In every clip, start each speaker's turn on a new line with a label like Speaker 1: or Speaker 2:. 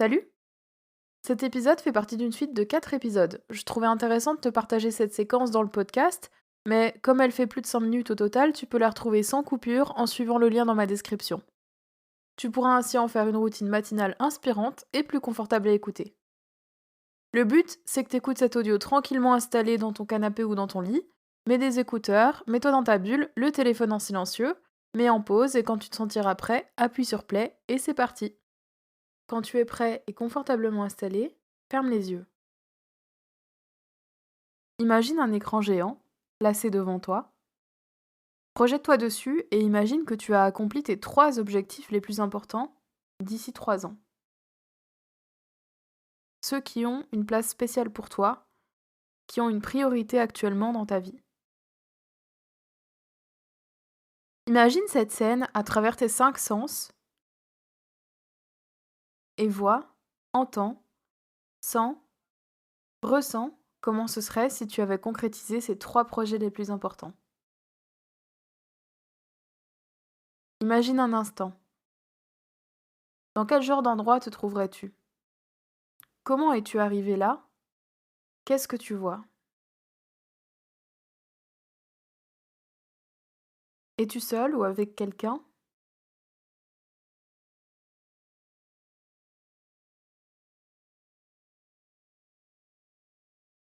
Speaker 1: Salut! Cet épisode fait partie d'une suite de 4 épisodes. Je trouvais intéressant de te partager cette séquence dans le podcast, mais comme elle fait plus de 5 minutes au total, tu peux la retrouver sans coupure en suivant le lien dans ma description. Tu pourras ainsi en faire une routine matinale inspirante et plus confortable à écouter. Le but, c'est que tu écoutes cet audio tranquillement installé dans ton canapé ou dans ton lit. Mets des écouteurs, mets-toi dans ta bulle, le téléphone en silencieux, mets en pause et quand tu te sentiras prêt, appuie sur play et c'est parti. Quand tu es prêt et confortablement installé, ferme les yeux. Imagine un écran géant, placé devant toi. Projette-toi dessus et imagine que tu as accompli tes 3 objectifs les plus importants d'ici 3 ans. Ceux qui ont une place spéciale pour toi, qui ont une priorité actuellement dans ta vie. Imagine cette scène à travers tes 5 sens et vois, entends, sens, ressens comment ce serait si tu avais concrétisé ces 3 projets les plus importants. Imagine un instant. Dans quel genre d'endroit te trouverais-tu? Comment es-tu arrivé là? Qu'est-ce que tu vois? Es-tu seul ou avec quelqu'un?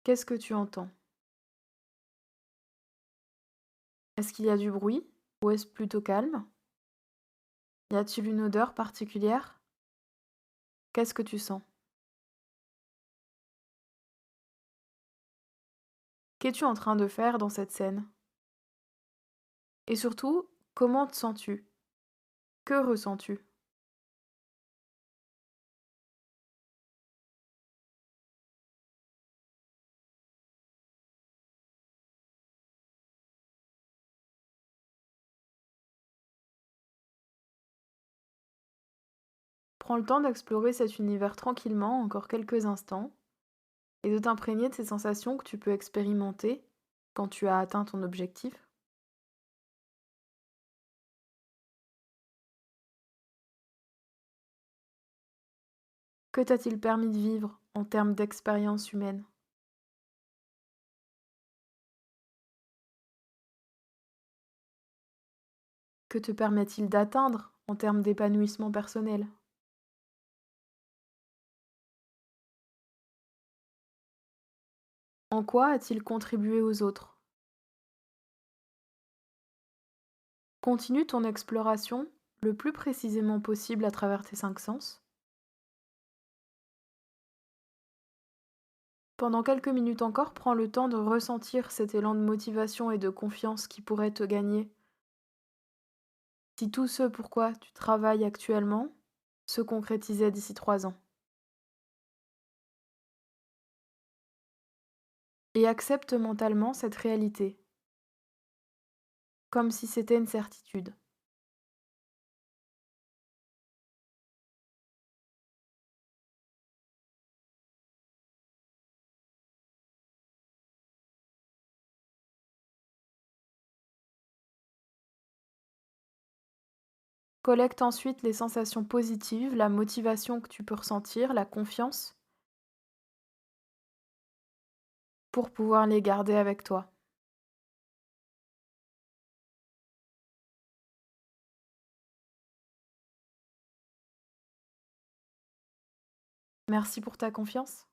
Speaker 1: Qu'est-ce que tu entends? Est-ce qu'il y a du bruit ou est-ce plutôt calme? Y a-t-il une odeur particulière? Qu'est-ce que tu sens? Qu'es-tu en train de faire dans cette scène? Et surtout, comment te sens-tu? Que ressens-tu? Prends le temps d'explorer cet univers tranquillement encore quelques instants et de t'imprégner de ces sensations que tu peux expérimenter quand tu as atteint ton objectif. Que t'a-t-il permis de vivre en termes d'expérience humaine? Que te permet-il d'atteindre en termes d'épanouissement personnel? En quoi a-t-il contribué aux autres? Continue ton exploration le plus précisément possible à travers tes 5 sens. Pendant quelques minutes encore, prends le temps de ressentir cet élan de motivation et de confiance qui pourrait te gagner si tout ce pourquoi tu travailles actuellement se concrétisait d'ici 3 ans. Et accepte mentalement cette réalité, comme si c'était une certitude. Collecte ensuite les sensations positives, la motivation que tu peux ressentir, la confiance, pour pouvoir les garder avec toi. Merci pour ta confiance.